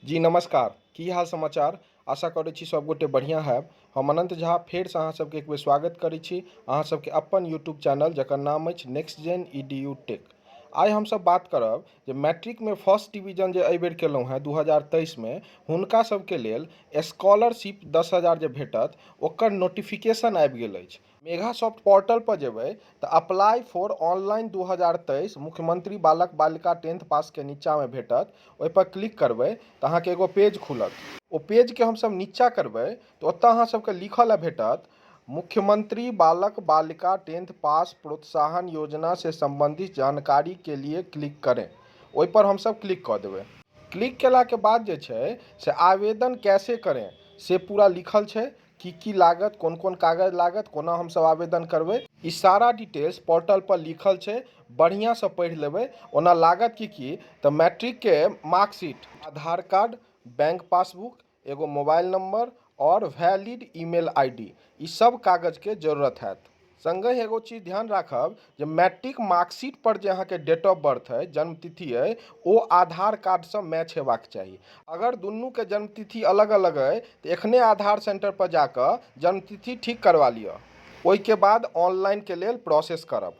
जी नमस्कार, की हाल समाचार। आशा करै छी सब गोटे बढ़िया हैब। हम अनंत झा फेर से अहाँ सबके एक बेर स्वागत करै छी अहाँ सबके अपन यूट्यूब चैनल जकर नाम अछि नेक्स्ट जेन EDU टेक। आइ हम सब बात करब जे मैट्रिक में फर्स्ट डिवीजन जे एहि बेर केलहुँ हैं 2023 में हुनका सबके लेल स्कॉलरशिप 10,000 जे भेटत ओकर नोटिफिकेशन आबि गेल अछि। मेघासॉफ्ट पोर्टल पर जेबै तऽ अप्लाई फॉर ऑनलाइन 2023 मुख्यमंत्री बालक बालिका 10th पास के नीचा में भेटत। ओहि पर क्लिक करबै तऽ अहाँके एगो पेज खुलत। ओ पेज के हम सब नीचा करबै तऽ ओतऽ अहाँ सबके लिखल भेटत मुख्यमंत्री बालक बालिका 10th पास प्रोत्साहन योजना से संबंधित जानकारी के लिए क्लिक करें। ओहि पर हम सब क्लिक कऽ देबै। क्लिक केला के बाद जे छै से आवेदन कैसे करें से पूरा लिखल छै की लागत, कोन कोन कागज लागत, कोना हम सब आवेदन करबै, ई सारा डिटेल्स पोर्टल पर लिखल छै। बढ़िया से पढ़ि लेबै। ओना लागत की तऽ मैट्रिक के मार्कशीट, आधार कार्ड, बैंक पासबुक, एगो मोबाइल नंबर और वैलिड ईमेल आईडी, ई सब कागज के जरूरत हैत। संगे एगो चीज ध्यान राखब जे मैट्रिक मार्कशीट पर जे अहाँके डेट ऑफ बर्थ है, जन्मतिथि है, ओ आधार कार्ड से मैच हेबाक चाही। अगर दुनू के जन्मतिथि अलग अलग है तो एखने आधार सेंटर पर जाकर जन्मतिथि ठीक करवा लिया। ओहि के बाद ऑनलाइन के लेल प्रोसेस करब।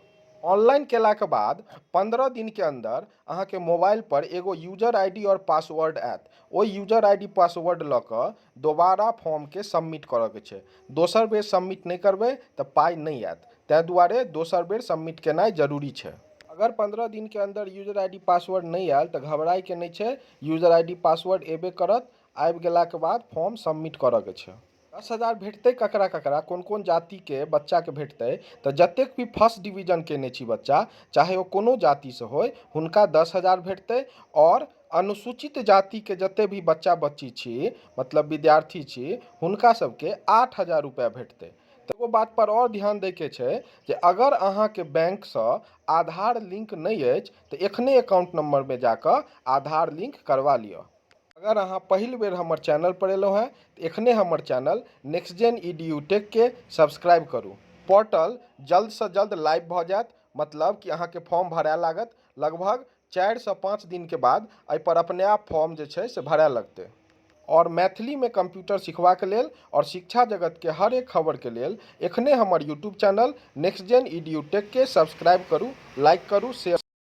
ऑनलाइन केला के बाद 15 दिन के अंदर अहाँके मोबाइल पर एगो यूजर आईडी और पासवर्ड आयत। ओ यूजर आईडी पासवर्ड लऽ कऽ दोबारा फॉर्म के सबमिट करऽ के छै। दोसर बेर सबमिट नहीं करबै तऽ पाई नहीं आयत। तै दुआरे दोसर बेर सबमिट केनाइ जरूरी छै। अगर 15 दिन के अंदर यूजर आईडी पासवर्ड नहीं आयल तऽ घबराई के नहीं छै। यूजर आईडी पासवर्ड एबे करत। आबि गेला के बाद फॉर्म सबमिट करऽ के छै। 10,000 भेटतै ककरा ककरा, कोन कोन जाति के बच्चा के भेटतै तऽ जतेक भी फर्स्ट डिवीजन केने छी बच्चा, चाहे वो कोनो जाति से होय, हुनका 10,000 भेटतै। और अनुसूचित जाति के जते भी बच्चा बच्ची छी, मतलब विद्यार्थी छी, हुनका सबके 8,000 रुपया भेटतै। तो एगो बात पर और ध्यान दै के छै जे अगर अहाँके बैंक से आधार लिंक नहीं अछि तऽ एखने अकाउंट नंबर में जाकर आधार लिंक करवा लिया। अगर अहाँ पहिल बेर हमर चैनल पर एलहुँ हैं तऽ एखने हमर channel next gen EDU tech के सब्सक्राइब करू। पोर्टल जल्द से जल्द लाइव भऽ जायत, मतलब कि अहाँके फॉर्म भराए लागत। लगभग 4 से 5 दिन के बाद एहि पर अपने आप फॉर्म जे छै से भराए लगतै। और मैथिली में कंप्यूटर सिखबा के लेल और शिक्षा जगत के हर एक खबर के लेल एखने हमर YouTube channel next gen EDU tech के सब्सक्राइब करू, लाइक करू, शेयर